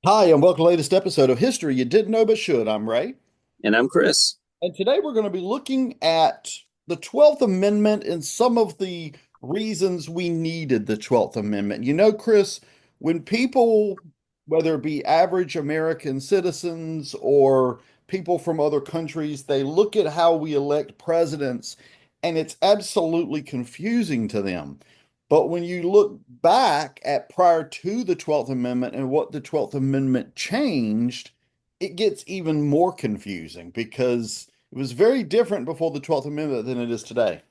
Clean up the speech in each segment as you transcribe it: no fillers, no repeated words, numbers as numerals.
Hi, and welcome to the latest episode of History You Didn't Know But Should. I'm Ray. And I'm Chris. And today we're going to be looking at the 12th Amendment and some of the reasons we needed the 12th Amendment. You know, Chris, when people, whether it be average American citizens or people from other countries, they look at how we elect presidents and it's absolutely confusing to them. But when you look back at prior to the 12th Amendment and what the 12th Amendment changed, it gets even more confusing because it was very different before the 12th Amendment than it is today.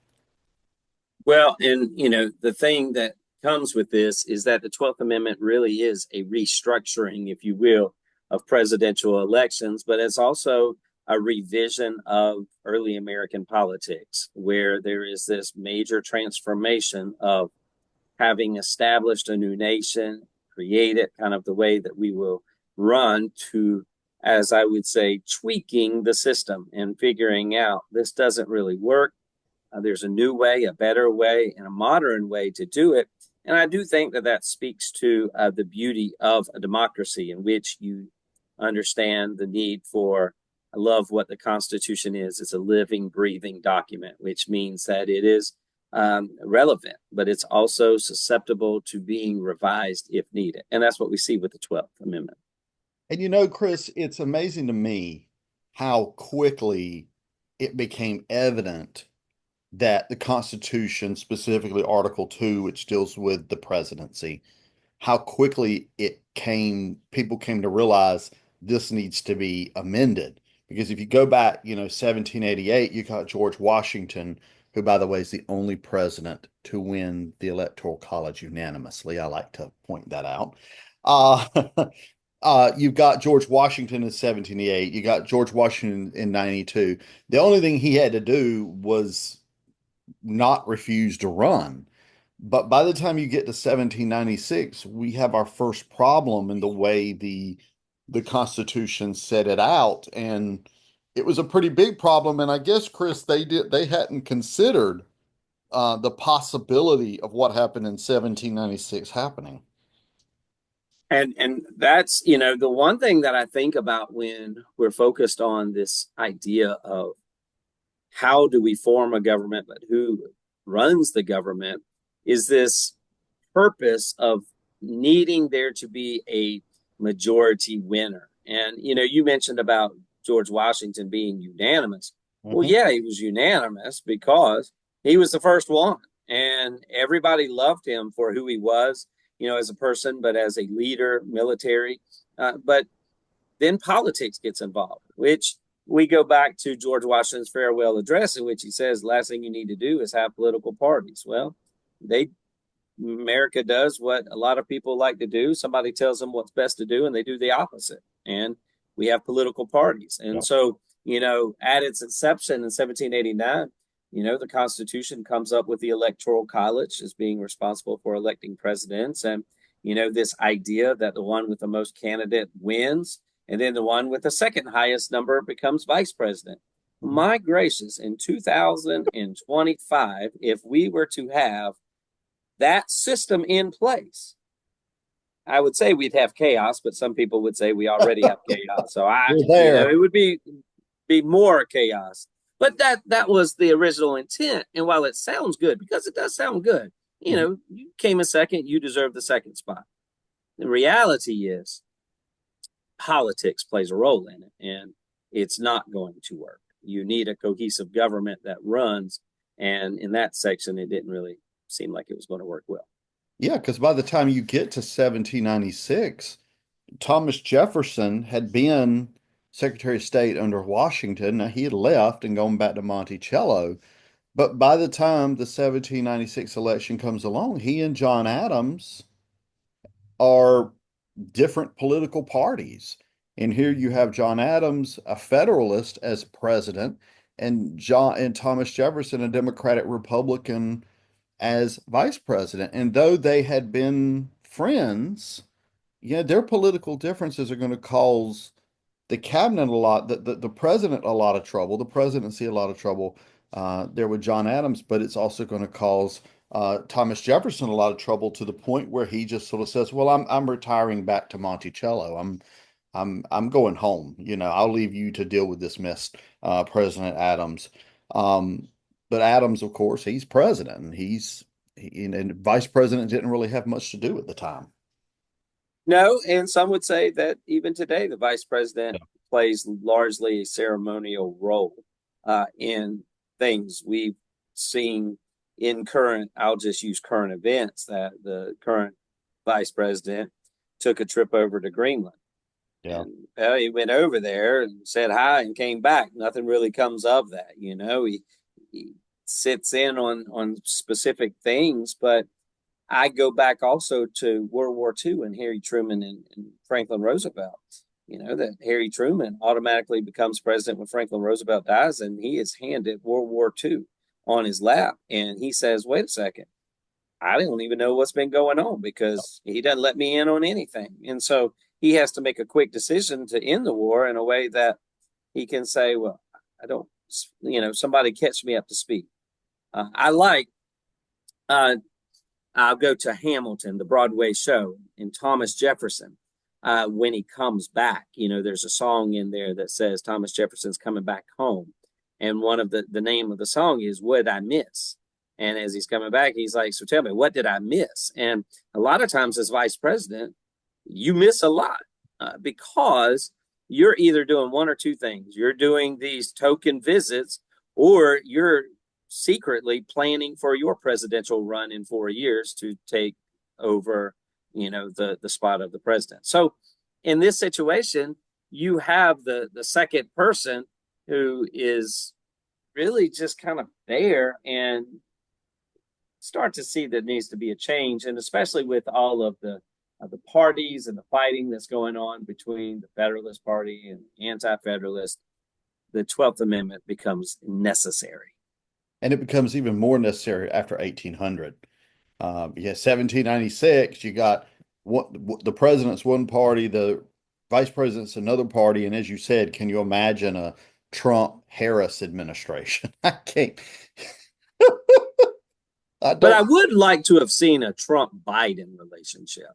Well, and the thing that comes with this is that the 12th Amendment really is a restructuring, if you will, of presidential elections, but it's also a revision of early American politics, where there is this major transformation of having established a new nation, created kind of the way that we will run to, as I would say, tweaking the system and figuring out this doesn't really work. There's a new way, a better way, and a modern way to do it. And I do think that that speaks to the beauty of a democracy in which you understand the need for. I love what the Constitution is. It's a living, breathing document, which means that it is relevant, but it's also susceptible to being revised if needed. And that's what we see with the 12th Amendment. And you know, Chris, it's amazing to me how quickly it became evident that the Constitution, specifically Article 2, which deals with the presidency, how quickly people came to realize this needs to be amended. Because if you go back, 1788, you got George Washington, who, by the way, is the only president to win the Electoral College unanimously. I like to point that out. Uh, you've got George Washington in 1788. You got George Washington in 92. The only thing he had to do was not refuse to run. But by the time you get to 1796, we have our first problem in the way the Constitution set it out, and it was a pretty big problem. And I guess, Chris, they hadn't considered the possibility of what happened in 1796 happening. And that's, the one thing that I think about when we're focused on this idea of how do we form a government, but who runs the government, is this purpose of needing there to be a majority winner. And, you mentioned about George Washington being unanimous. Well, Mhm. yeah, he was unanimous because he was the first one. And everybody loved him for who he was, as a person, but as a leader, military. But then politics gets involved, which we go back to George Washington's farewell address, in which he says, last thing you need to do is have political parties. Well, they America does what a lot of people like to do. Somebody tells them what's best to do, and they do the opposite. And we have political parties. And Yeah. so, at its inception in 1789, the Constitution comes up with the Electoral College as being responsible for electing presidents. And, this idea that the one with the most candidate wins, and then the one with the second highest number becomes vice president. My gracious, in 2025, if we were to have that system in place, I would say we'd have chaos, but some people would say we already have chaos. So You're there. it would be more chaos. But that was the original intent. And while it sounds good, because it does sound good, Mhm. you came a second, you deserve the second spot. The reality is politics plays a role in it, and it's not going to work. You need a cohesive government that runs, and in that section, it didn't really seem like it was going to work well. Yeah, because by the time you get to 1796, Thomas Jefferson had been Secretary of State under Washington. Now, he had left and gone back to Monticello. But by the time the 1796 election comes along, he and John Adams are different political parties. And here you have John Adams, a Federalist, as president, and Thomas Jefferson, a Democratic Republican, as vice president. And though they had been friends, yeah, their political differences are going to cause the cabinet a lot, the president a lot of trouble, the presidency a lot of trouble there with John Adams, but it's also going to cause Thomas Jefferson a lot of trouble to the point where he just sort of says, "Well, I'm retiring back to Monticello. I'm going home. You know, I'll leave you to deal with this mess, President Adams." Um, but Adams, of course, he's president, and and vice president didn't really have much to do at the time. No, and some would say that even today, the vice president plays largely a ceremonial role in things we've seen in current. I'll just use current events that the current vice president took a trip over to Greenland. Yeah. And he went over there and said hi and came back. Nothing really comes of that, you know. He sits in on specific things, but I go back also to World War II and Harry Truman and Franklin Roosevelt. You know, that Harry Truman automatically becomes president when Franklin Roosevelt dies, and he is handed World War II on his lap. And he says, wait a second, I don't even know what's been going on because he doesn't let me in on anything. And so he has to make a quick decision to end the war in a way that he can say, well, I don't, somebody catch me up to speed. I like uh, I'll go to Hamilton, the Broadway show, and Thomas Jefferson. When he comes back, you know, there's a song in there that says Thomas Jefferson's coming back home, and one of the name of the song is "What I Miss." And as he's coming back, he's like, "So tell me, what did I miss?" And a lot of times, as vice president, you miss a lot because you're either doing one or two things. You're doing these token visits, or you're secretly planning for your presidential run in 4 years to take over, the spot of the president. So in this situation, you have the second person who is really just kind of there, and start to see that needs to be a change, and especially with all of the parties and the fighting that's going on between the Federalist Party and anti-Federalist, the 12th Amendment becomes necessary. And it becomes even more necessary after 1800. Yeah, 1796, you got the president's one party, the vice president's another party, and as you said, can you imagine a Trump-Harris administration? I can't. I But I don't. would like to have seen a Trump Biden relationship.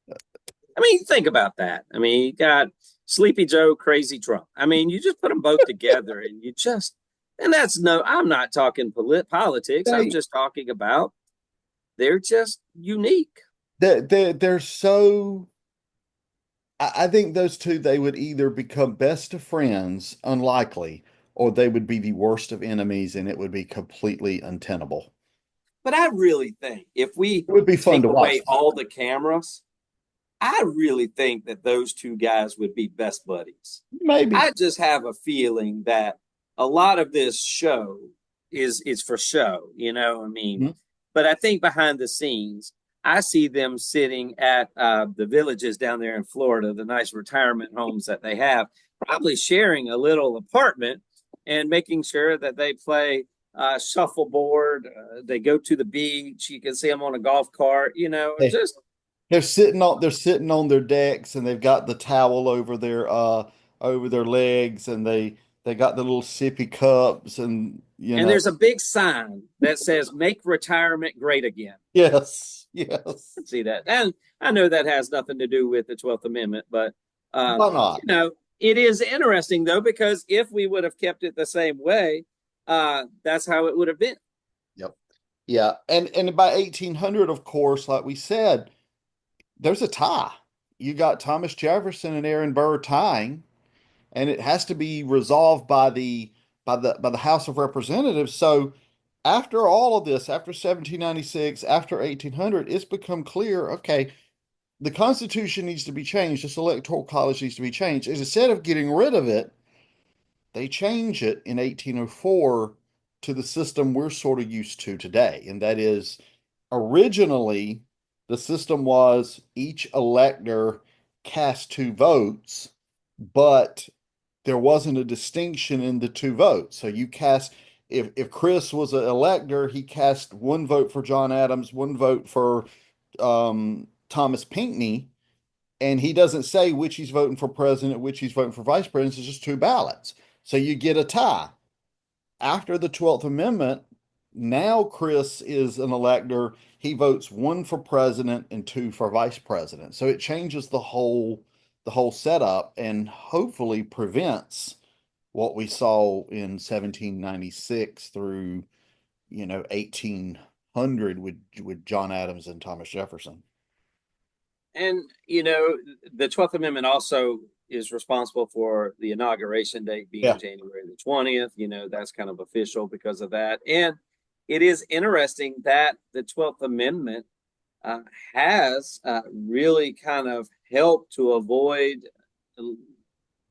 I mean, think about that. I mean, you got Sleepy Joe, Crazy Trump. I mean, you just put them both together and and that's no, I'm not talking politics. I'm They just talking about they're just unique. they're so. I think those two they would either become best of friends, unlikely, or they would be the worst of enemies, and it would be completely untenable. But I really think if we It would be fun take to watch, away all the cameras, I really think that those two guys would be best buddies. maybe. I just have a feeling that a lot of this show is for show, I mean, Mhm. but I think behind the scenes, I see them sitting at the villages down there in Florida, the nice retirement homes that they have, probably sharing a little apartment and making sure that they play shuffleboard. They go to the beach. You can see them on a golf cart. They Just they're sitting on their decks and they've got the towel over their legs and they got the little sippy cups and and there's a big sign that says "Make retirement great again." yes, yes. See that, and I know that has nothing to do with the 12th Amendment, but Why not? it is interesting though because if we would have kept it the same way, that's how it would have been. Yep. Yeah. And by 1800, of course, like we said, there's a tie. You got Thomas Jefferson and Aaron Burr tying, and it has to be resolved by the House of Representatives. So after all of this, after 1796, after 1800, it's become clear, okay, the Constitution needs to be changed. This Electoral College needs to be changed. And instead of getting rid of it, they change it in 1804 to the system we're sort of used to today. And that is originally the system was each elector cast two votes, but there wasn't a distinction in the two votes. So you cast if Chris was an elector, he cast one vote for John Adams, one vote for Thomas Pinckney, and he doesn't say which he's voting for president, which he's voting for vice president. It's just two ballots. So you get a tie. After the 12th Amendment, now Chris is an elector. He votes one for president and two for vice president. So it changes the whole setup and hopefully prevents what we saw in 1796 through, 1800 with John Adams and Thomas Jefferson. And, the 12th Amendment also is responsible for the inauguration date being Yeah. January the 20th. That's kind of official because of that. And it is interesting that the 12th Amendment uh, has really kind of helped to avoid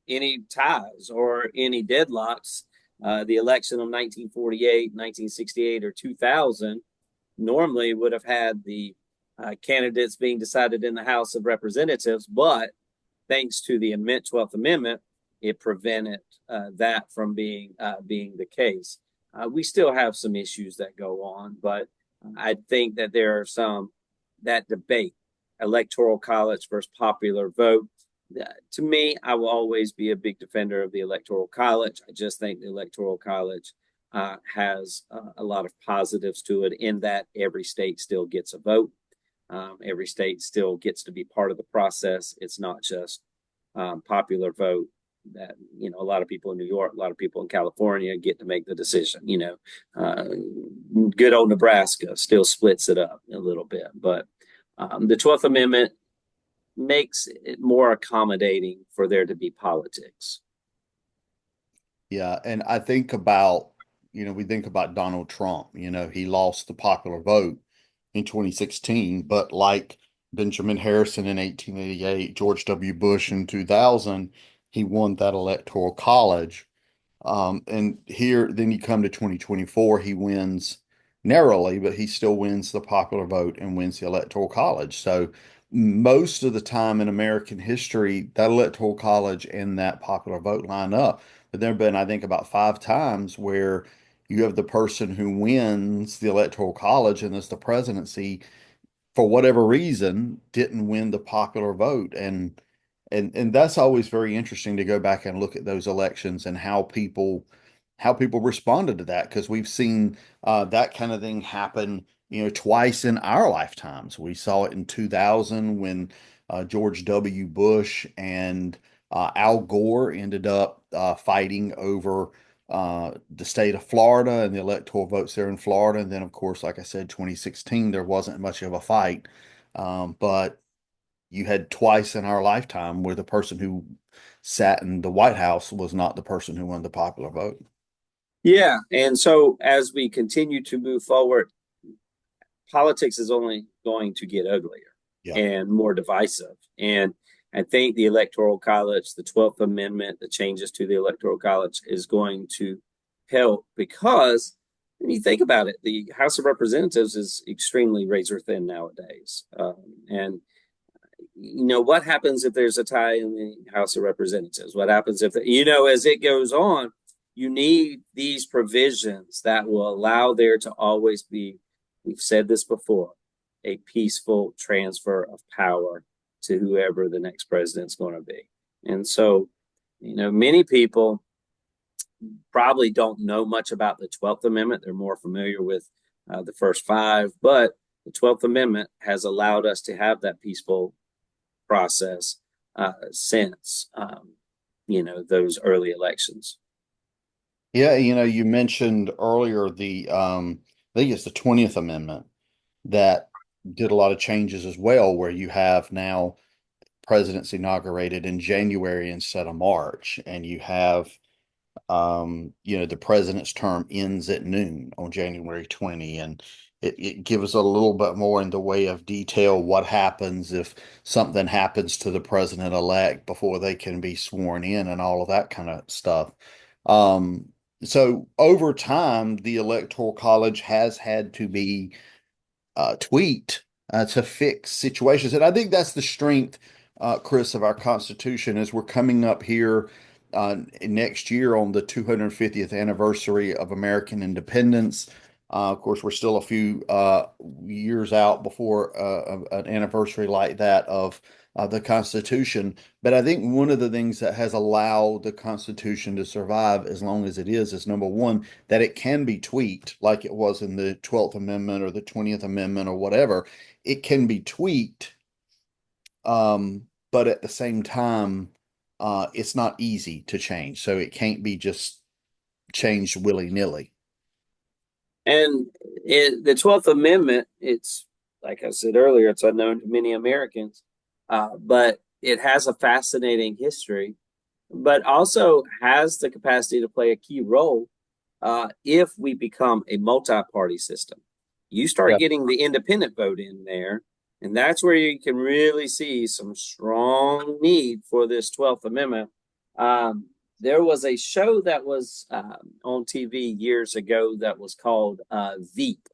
any ties or any deadlocks. The election of 1948, 1968, or 2000 normally would have had the candidates being decided in the House of Representatives, but thanks to the 12th Amendment, it prevented that from being the case. We still have some issues that go on, but I think that there are some that debate, electoral college versus popular vote. To me, I will always be a big defender of the electoral college. I just think the electoral college has a lot of positives to it in that every state still gets a vote. Every state still gets to be part of the process. It's not just popular vote that a lot of people in New York, a lot of people in California get to make the decision. Good old Nebraska still splits it up a little bit, but the 12th Amendment makes it more accommodating for there to be politics. Yeah, and I think about, we think about Donald Trump, he lost the popular vote in 2016, but like Benjamin Harrison in 1888, George W. Bush in 2000, he won that electoral college. And here, then you come to 2024, he wins narrowly, but he still wins the popular vote and wins the electoral college. So most of the time in American history, that electoral college and that popular vote line up. But there have been, I think, about five times where you have the person who wins the electoral college and is the presidency for whatever reason didn't win the popular vote, and that's always very interesting to go back and look at those elections and how people responded to that, because we've seen that kind of thing happen, twice in our lifetimes. We saw it in 2000 when George W. Bush and Al Gore ended up fighting over the state of Florida and the electoral votes there in Florida. And then, of course, like I said, 2016, there wasn't much of a fight. But you had twice in our lifetime where the person who sat in the White House was not the person who won the popular vote. Yeah. And so as we continue to move forward, politics is only going to get uglier Yeah. and more divisive. And I think the Electoral College, the 12th Amendment, the changes to the Electoral College is going to help because when you think about it, the House of Representatives is extremely razor thin nowadays. And what happens if there's a tie in the House of Representatives? What happens if, as it goes on, you need these provisions that will allow there to always be, we've said this before, a peaceful transfer of power to whoever the next president's going to be. And so, many people probably don't know much about the 12th Amendment. They're more familiar with the first five, but the 12th Amendment has allowed us to have that peaceful process since those early elections. Yeah, you mentioned earlier I think it's the 20th Amendment that did a lot of changes as well, where you have now presidents inaugurated in January instead of March, and you have the president's term ends at noon on January 20, and it gives a little bit more in the way of detail what happens if something happens to the president-elect before they can be sworn in and all of that kind of stuff. So over time, the Electoral College has had to be tweaked to fix situations. And I think that's the strength, Chris, of our Constitution as we're coming up here next year on the 250th anniversary of American independence. Of course, we're still a few years out before an anniversary like that of the Constitution. But I think one of the things that has allowed the Constitution to survive as long as it is number one, that it can be tweaked like it was in the 12th Amendment or the 20th Amendment or whatever. It can be tweaked, but at the same time, it's not easy to change. So it can't be just changed willy-nilly. And the 12th Amendment, it's like I said earlier, it's unknown to many Americans, but it has a fascinating history, but also has the capacity to play a key role if we become a multi party system. You start Yeah. getting the independent vote in there, and that's where you can really see some strong need for this 12th Amendment. There was a show that was on TV years ago that was called Veep,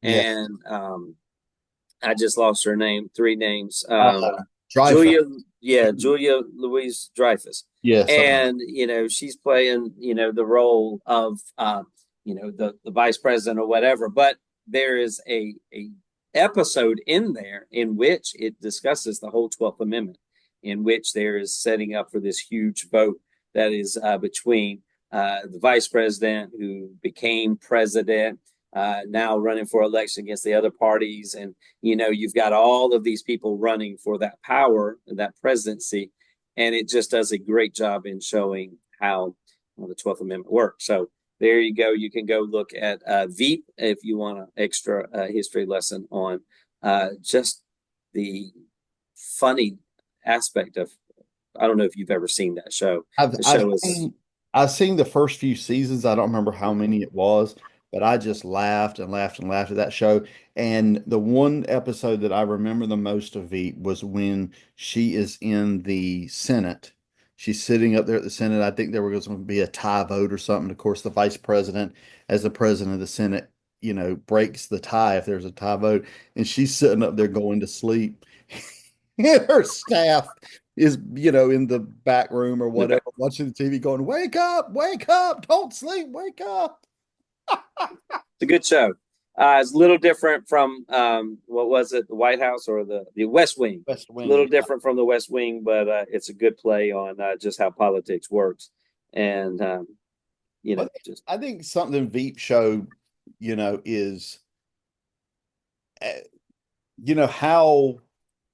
Yeah. and I just lost her name, three names. Dreyfus. Julia, yeah, Julia Louise Dreyfus, Yeah, something like and she's playing the role of the vice president or whatever. But there is a episode in there in which it discusses the whole 12th Amendment, in which there is setting up for this huge vote that is between the vice president who became president, now running for election against the other parties, and you've got all of these people running for that power, that presidency, and it just does a great job in showing how the 12th Amendment works. So there you go. You can go look at Veep if you want an extra history lesson on just the funny aspect of. I don't know if you've ever seen that show. I've The I've show is seen I've seen the first few seasons. I don't remember how many it was, but I just laughed and laughed and laughed at that show. And the one episode that I remember the most of Veep was when she is in the Senate. She's sitting up there at the Senate. I think there was going to be a tie vote or something. Of course, the vice president, as the president of the Senate, breaks the tie if there's a tie vote, and she's sitting up there going to sleep. And her staff is, in the back room or it's whatever, watching the TV going, wake up, don't sleep, wake up. a good show. It's a little different from what was it, the White House or the West Wing? West A little Wing. different from the West Wing, but it's a good play on just how politics works, and But just I think something Veep show, is, uh,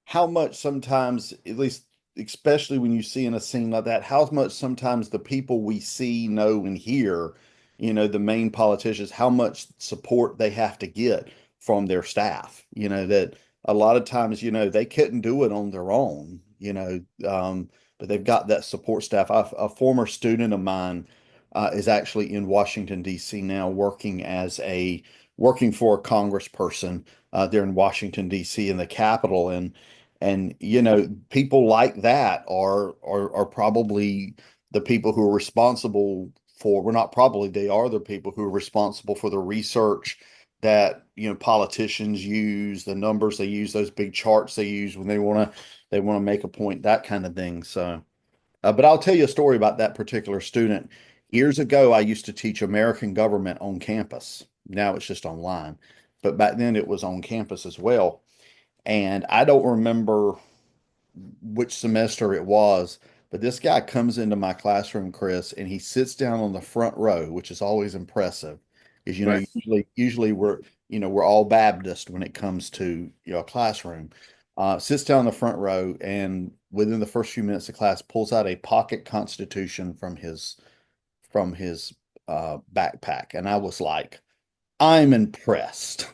how much sometimes, at least especially when you see in a scene like that, how much sometimes the people we see, know, and hear, the main politicians, how much support they have to get from their staff. That a lot of times, they couldn't do it on their own, but they've got that support staff. A former student of mine is actually in Washington, D.C. now, working for a congressperson there in Washington, D.C. in the Capitol, and people like that are probably the people who are responsible for, well, not probably, they are the people who are responsible for the research that politicians use, the numbers they use, those big charts they use when they want to make a point, that kind of thing. So, but I'll tell you a story about that particular student. Years ago, I used to teach American government on campus. Now it's just online, but back then it was on campus as well. And I don't remember which semester it was, but this guy comes into my classroom, Chris, and he sits down on the front row, which is always impressive. Because right. usually we're all Baptist when it comes to a classroom. Sits down on the front row, and within the first few minutes of class, pulls out a pocket Constitution from his backpack, and I was like, I'm impressed.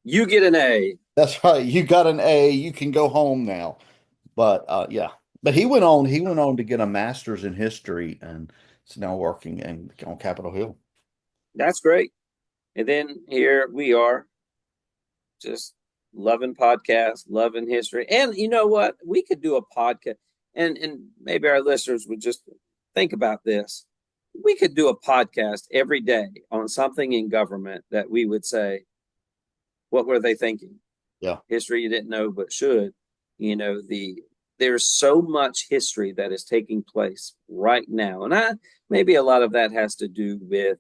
You get an A. That's right. You got an A. You can go home now. But yeah. But he went on to get a master's in history and is now working on Capitol Hill. That's great. And then here we are, just loving podcasts, loving history. And you know what? We could do a podcast, and maybe our listeners would just think about this. We could do a podcast every day on something in government that we would say, what were they thinking? Yeah. History you didn't know but should. There's so much history that is taking place right now. And maybe a lot of that has to do with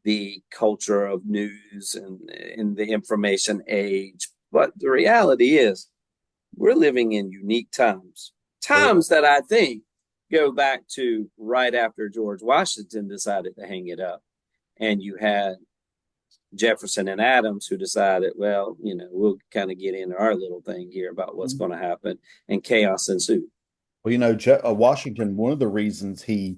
the culture of news and in the information age. But the reality is, we're living in unique times, Oh, times that I think go back to right after George Washington decided to hang it up. And you had Jefferson and Adams who decided, well, we'll kind of get into our little thing here about what's going to happen, and chaos ensued. well, Washington, one of the reasons he,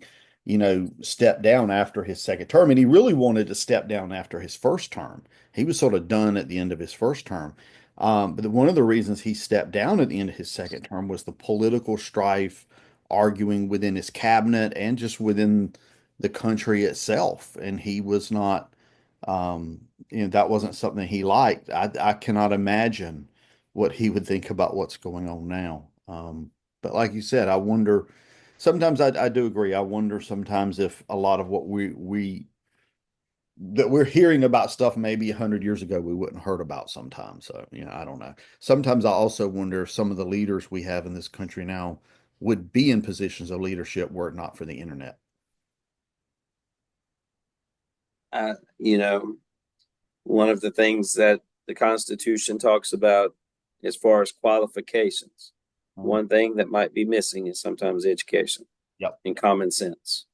stepped down after his second term, and he really wanted to step down after his first term. He was sort of done at the end of his first term. One of the reasons he stepped down at the end of his second term was the political strife, arguing within his cabinet and just within the country itself. And he was not, that wasn't something he liked. I cannot imagine what he would think about what's going on now. But like you said, I wonder. Sometimes I do agree. I wonder sometimes if a lot of what we that we're hearing about stuff maybe 100 years ago we wouldn't heard about sometimes. So I don't know. Sometimes I also wonder if some of the leaders we have in this country now would be in positions of leadership were it not for the internet. Uh, you know, One of the things that the Constitution talks about as far as qualifications, Mhm. one thing that might be missing is sometimes education Yep. and common sense.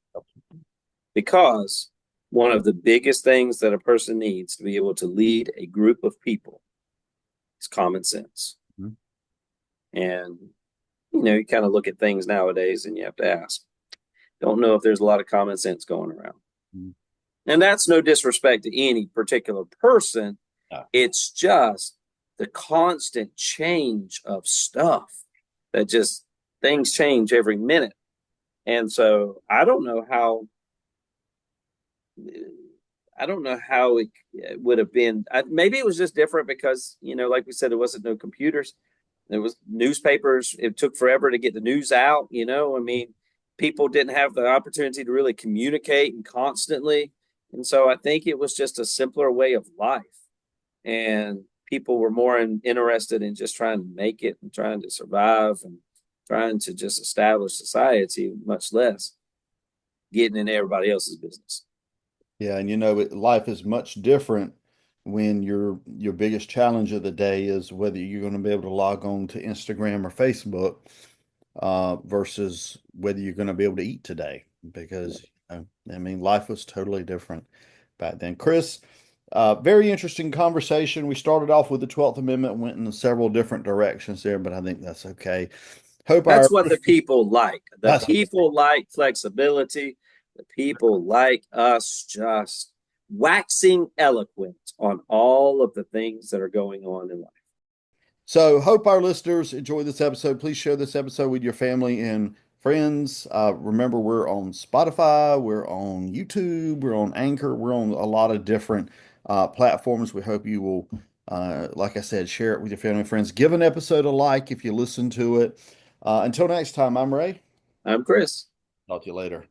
Because one of the biggest things that a person needs to be able to lead a group of people is common sense. Mhm. And, you kind of look at things nowadays and you have to ask, don't know if there's a lot of common sense going around. Mhm. And that's no disrespect to any particular person. Yeah. It's just the constant change of stuff that just things change every minute. And so I don't know how it would have been. Maybe it was just different because, like we said, there wasn't no computers. There was newspapers. It took forever to get the news out. I mean, people didn't have the opportunity to really communicate and constantly. And so I think it was just a simpler way of life. And people were more interested in just trying to make it and trying to survive and trying to just establish society, much less getting in everybody else's business. Yeah, and life is much different when your biggest challenge of the day is whether you're going to be able to log on to Instagram or Facebook, versus whether you're going to be able to eat today. Because I mean, life was totally different back then. Chris, very interesting conversation. We started off with the 12th Amendment, went in several different directions there, but I think that's okay. Hope our That's what the people like. The that's people like flexibility. The people like us just waxing eloquent on all of the things that are going on in life. So, hope our listeners enjoy this episode. Please share this episode with your family and friends. Remember, we're on Spotify, we're on YouTube, we're on Anchor, we're on a lot of different platforms. We hope you will, like I said, share it with your family and friends. Give an episode a like if you listen to it. Until next time, I'm Ray. I'm Chris. Talk to you later.